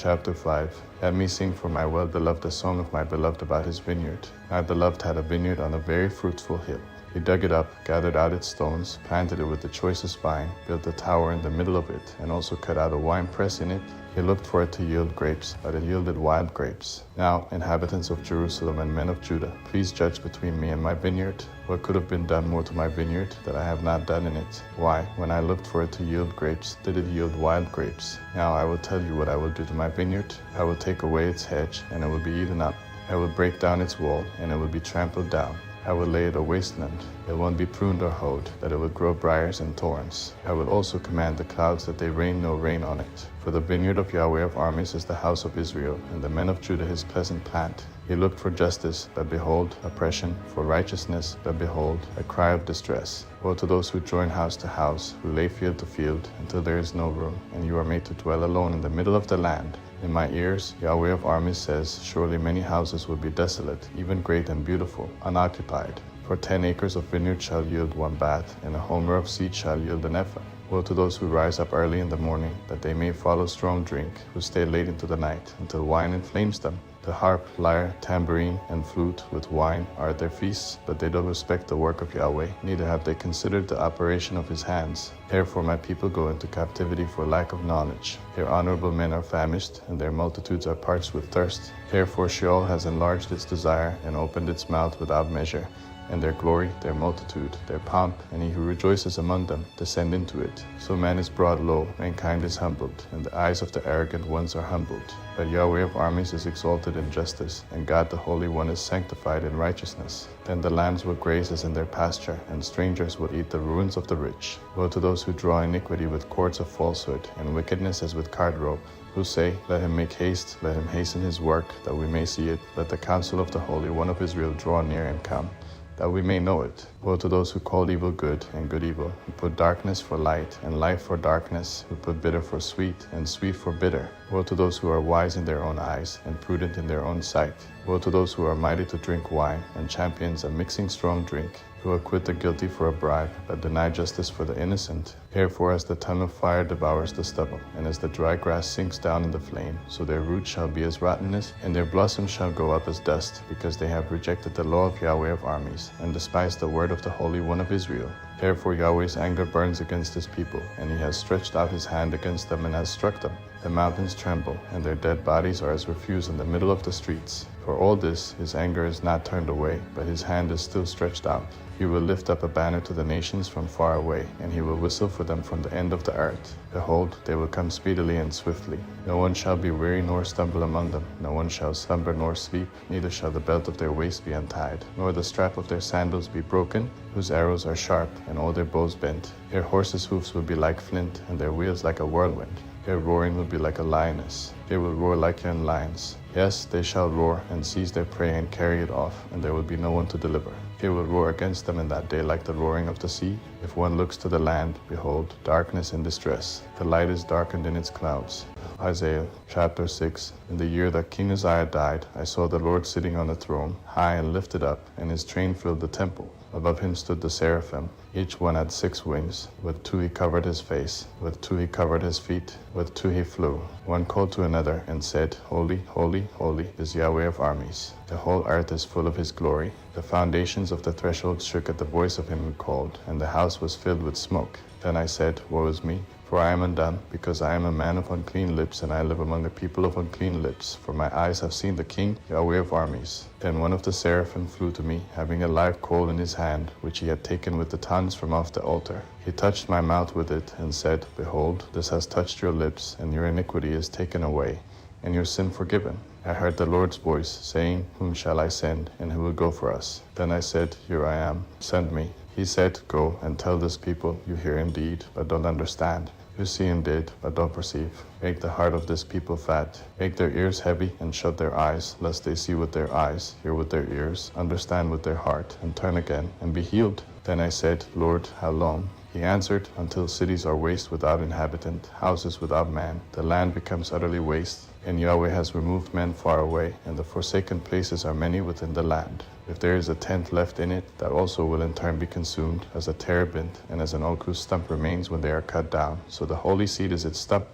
chapter 5. Let me sing for my well-beloved a song of my beloved about his vineyard. My beloved had a vineyard on a very fruitful hill. He dug it up, gathered out its stones, planted it with the choicest vine, built a tower in the middle of it, and also cut out a winepress in it. He looked for it to yield grapes, but it yielded wild grapes. Now, inhabitants of Jerusalem and men of Judah, please judge between me and my vineyard. What could have been done more to my vineyard that I have not done in it? Why, when I looked for it to yield grapes, did it yield wild grapes? Now I will tell you what I will do to my vineyard. I will take away its hedge, and it will be eaten up. I will break down its wall, and it will be trampled down. I will lay it a wasteland. It won't be pruned or hoed, that it will grow briars and thorns. I will also command the clouds that they rain no rain on it. For the vineyard of Yahweh of armies is the house of Israel, and the men of Judah his pleasant plant. He looked for justice, but behold, oppression, for righteousness, but behold, a cry of distress. Woe to those who join house to house, who lay field to field, until there is no room, and you are made to dwell alone in the middle of the land. In my ears, Yahweh of armies says, surely many houses will be desolate, even great and beautiful, unoccupied. For 10 acres of vineyard shall yield 1 bath, and a homer of seed shall yield an ephah. Woe to those who rise up early in the morning, that they may follow strong drink, who stay late into the night, until wine inflames them. The harp, lyre, tambourine, and flute with wine are at their feasts, but they don't respect the work of Yahweh, neither have they considered the operation of his hands. Therefore my people go into captivity for lack of knowledge. Their honorable men are famished, and their multitudes are parched with thirst. Therefore Sheol has enlarged its desire, and opened its mouth without measure. And their glory, their multitude, their pomp, and he who rejoices among them, descend into it. So man is brought low, mankind is humbled, and the eyes of the arrogant ones are humbled. But Yahweh of armies is exalted in justice, and God the Holy One is sanctified in righteousness. Then the lambs will graze as in their pasture, and strangers will eat the ruins of the rich. Woe to those who draw iniquity with cords of falsehood, and wickedness as with card rope, who say, let him make haste, let him hasten his work, that we may see it. Let the counsel of the Holy One of Israel draw near and come, that we may know it. Woe to those who call evil good and good evil, who put darkness for light and light for darkness, who put bitter for sweet and sweet for bitter. Woe to those who are wise in their own eyes and prudent in their own sight. Woe to those who are mighty to drink wine and champions of mixing strong drink, who acquit the guilty for a bribe, but deny justice for the innocent. Therefore as the tongue of fire devours the stubble, and as the dry grass sinks down in the flame, so their roots shall be as rottenness, and their blossoms shall go up as dust, because they have rejected the law of Yahweh of armies, and despised the word of the Holy One of Israel. Therefore Yahweh's anger burns against his people, and he has stretched out his hand against them and has struck them. The mountains tremble, and their dead bodies are as refuse in the middle of the streets. For all this, his anger is not turned away, but his hand is still stretched out. He will lift up a banner to the nations from far away, and he will whistle for them from the end of the earth. Behold, they will come speedily and swiftly. No one shall be weary nor stumble among them. No one shall slumber nor sleep, neither shall the belt of their waist be untied, nor the strap of their sandals be broken, whose arrows are sharp, and all their bows bent. Their horses' hoofs will be like flint, and their wheels like a whirlwind. Their roaring will be like a lioness. They will roar like young lions. Yes, they shall roar and seize their prey and carry it off, and there will be no one to deliver. They will roar against them in that day like the roaring of the sea. If one looks to the land, behold, darkness and distress. The light is darkened in its clouds. Isaiah chapter 6. In the year that King Uzziah died, I saw the Lord sitting on a throne, high and lifted up, and his train filled the temple. Above him stood the seraphim. Each one had 6 wings. With 2 he covered his face. With 2 he covered his feet. With 2 he flew. One called to another and said, Holy, holy, holy is Yahweh of armies. The whole earth is full of his glory. The foundations of the threshold shook at the voice of him who called, and the house was filled with smoke. Then I said, Woe is me, for I am undone, because I am a man of unclean lips, and I live among the people of unclean lips. For my eyes have seen the King, Yahweh of armies. Then one of the seraphim flew to me, having a live coal in his hand, which he had taken with the tongs from off the altar. He touched my mouth with it, and said, Behold, this has touched your lips, and your iniquity is taken away, and your sin forgiven. I heard the Lord's voice, saying, Whom shall I send, and who will go for us? Then I said, Here I am, send me. He said, Go and tell this people, you hear indeed, but don't understand. You see indeed, but don't perceive. Make the heart of this people fat. Make their ears heavy, and shut their eyes, lest they see with their eyes, hear with their ears, understand with their heart, and turn again, and be healed. Then I said, Lord, how long? He answered, Until cities are waste without inhabitant, houses without man. The land becomes utterly waste, and Yahweh has removed men far away, and the forsaken places are many within the land. If there is a tent left in it, that also will in turn be consumed, as a terebinth and as an oak whose stump remains when they are cut down. So the holy seed is its stump,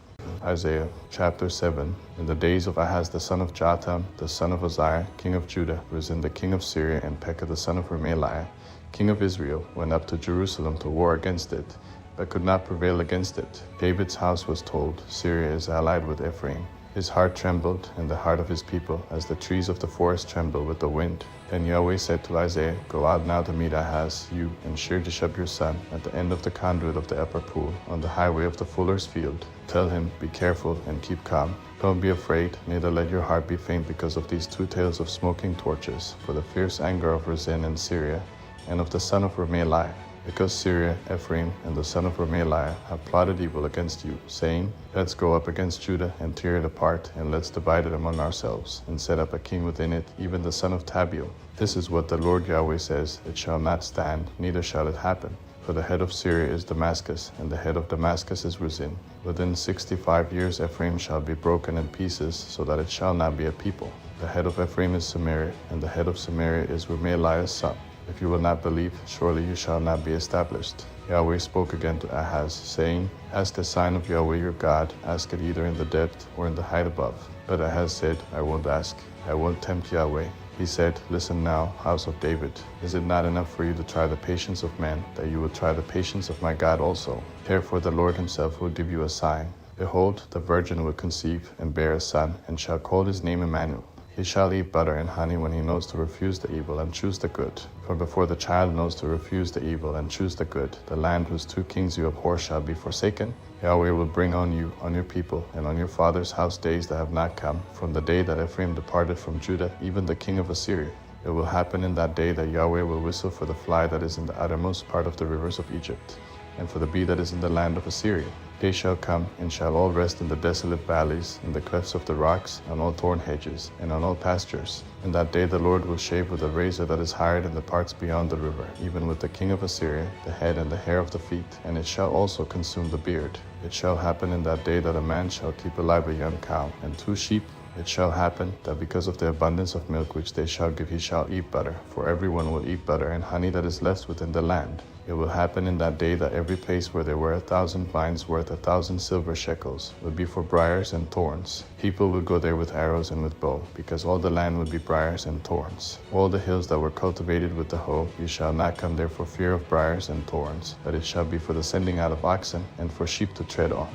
Isaiah chapter 7. In the days of Ahaz the son of Jotham, the son of Uzziah, king of Judah, risen the king of Syria, and Pekah the son of Remaliah, king of Israel, went up to Jerusalem to war against it, but could not prevail against it. David's house was told, Syria is allied with Ephraim. His heart trembled, and the heart of his people, as the trees of the forest tremble with the wind. Then Yahweh said to Isaiah, Go out now to meet Ahaz, you and Shear-Jashub your son, at the end of the conduit of the upper pool, on the highway of the fuller's field. Tell him, Be careful and keep calm. Don't be afraid, neither let your heart be faint because of these two tales of smoking torches, for the fierce anger of Rezin and Syria, and of the son of Remaliah. Because Syria, Ephraim, and the son of Remaliah have plotted evil against you, saying, Let's go up against Judah and tear it apart, and let's divide it among ourselves, and set up a king within it, even the son of Tabiel. This is what the Lord Yahweh says, It shall not stand, neither shall it happen. For the head of Syria is Damascus, and the head of Damascus is Rezin. Within 65 years Ephraim shall be broken in pieces, so that it shall not be a people. The head of Ephraim is Samaria, and the head of Samaria is Remaliah's son. If you will not believe, surely you shall not be established. Yahweh spoke again to Ahaz, saying, Ask a sign of Yahweh your God, ask it either in the depth or in the height above. But Ahaz said, I won't ask, I won't tempt Yahweh. He said, Listen now, house of David, is it not enough for you to try the patience of men, that you will try the patience of my God also? Therefore the Lord himself will give you a sign. Behold, the virgin will conceive and bear a son, and shall call his name Emmanuel. He shall eat butter and honey when he knows to refuse the evil and choose the good. For before the child knows to refuse the evil and choose the good, the land whose two kings you abhor shall be forsaken. Yahweh will bring on you, on your people, and on your father's house days that have not come, from the day that Ephraim departed from Judah, even the king of Assyria. It will happen in that day that Yahweh will whistle for the fly that is in the uttermost part of the rivers of Egypt, and for the bee that is in the land of Assyria. They shall come, and shall all rest in the desolate valleys, in the clefts of the rocks, on all thorn hedges, and on all pastures. In that day the Lord will shave with a razor that is hired in the parts beyond the river, even with the king of Assyria, the head and the hair of the feet, and it shall also consume the beard. It shall happen in that day that a man shall keep alive a young cow, and 2 sheep. It shall happen that because of the abundance of milk which they shall give, he shall eat butter, for everyone will eat butter and honey that is left within the land. It will happen in that day that every place where there were 1,000 vines worth 1,000 silver shekels will be for briars and thorns. People will go there with arrows and with bow, because all the land will be briars and thorns. All the hills that were cultivated with the hoe, you shall not come there for fear of briars and thorns, but it shall be for the sending out of oxen and for sheep to tread on.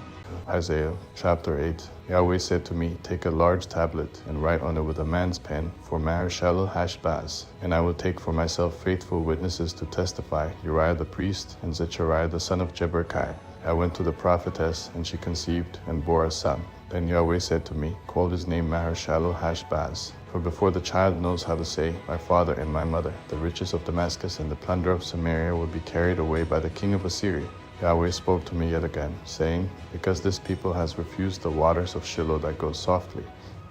Isaiah chapter 8. Yahweh said to me, Take a large tablet, and write on it with a man's pen, for Maher-shalal-hash-baz. And I will take for myself faithful witnesses to testify, Uriah the priest, and Zechariah the son of Jeberechiah. I went to the prophetess, and she conceived, and bore a son. Then Yahweh said to me, Call his name Maher-shalal-hash-baz. For before the child knows how to say, My father and my mother, the riches of Damascus and the plunder of Samaria will be carried away by the king of Assyria. Yahweh spoke to me yet again, saying, Because this people has refused the waters of Shiloh that go softly,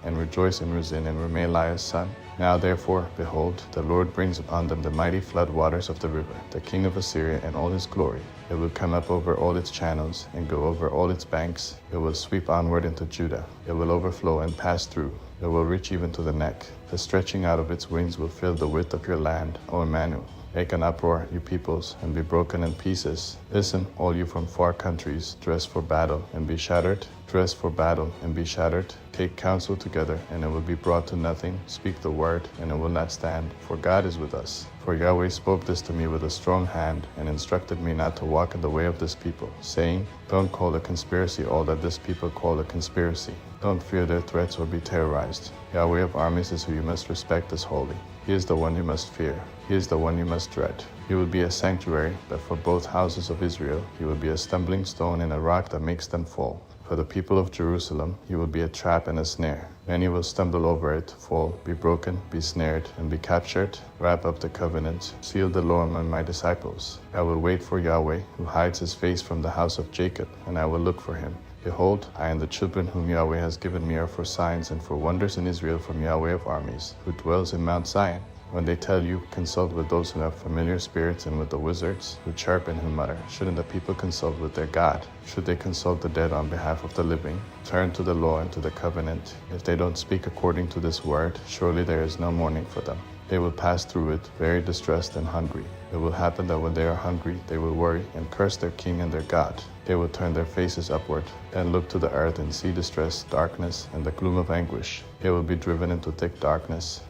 and rejoice in Rezin and Remaliah's son. Now therefore, behold, the Lord brings upon them the mighty flood waters of the river, the king of Assyria and all his glory. It will come up over all its channels, and go over all its banks. It will sweep onward into Judah. It will overflow and pass through. It will reach even to the neck. The stretching out of its wings will fill the width of your land, O Emmanuel. Make an uproar, you peoples, and be broken in pieces. Listen, all you from far countries, dress for battle and be shattered. Dress for battle and be shattered. Take counsel together, and it will be brought to nothing. Speak the word, and it will not stand, for God is with us. For Yahweh spoke this to me with a strong hand, and instructed me not to walk in the way of this people, saying, Don't call a conspiracy all that this people call a conspiracy. Don't fear their threats or be terrorized. Yahweh of armies is who you must respect as holy. He is the one you must fear. He is the one you must dread. He will be a sanctuary, but for both houses of Israel, he will be a stumbling stone and a rock that makes them fall. For the people of Jerusalem, he will be a trap and a snare. Many will stumble over it, fall, be broken, be snared, and be captured. Wrap up the covenant, seal the law among my disciples. I will wait for Yahweh, who hides his face from the house of Jacob, and I will look for him. Behold, I and the children whom Yahweh has given me are for signs and for wonders in Israel from Yahweh of armies, who dwells in Mount Zion. When they tell you, consult with those who have familiar spirits and with the wizards who chirp and who mutter, shouldn't the people consult with their God? Should they consult the dead on behalf of the living? Turn to the law and to the covenant. If they don't speak according to this word, surely there is no mourning for them. They will pass through it, very distressed and hungry. It will happen that when they are hungry, they will worry and curse their king and their God. They will turn their faces upward and look to the earth and see distress, darkness, and the gloom of anguish. They will be driven into thick darkness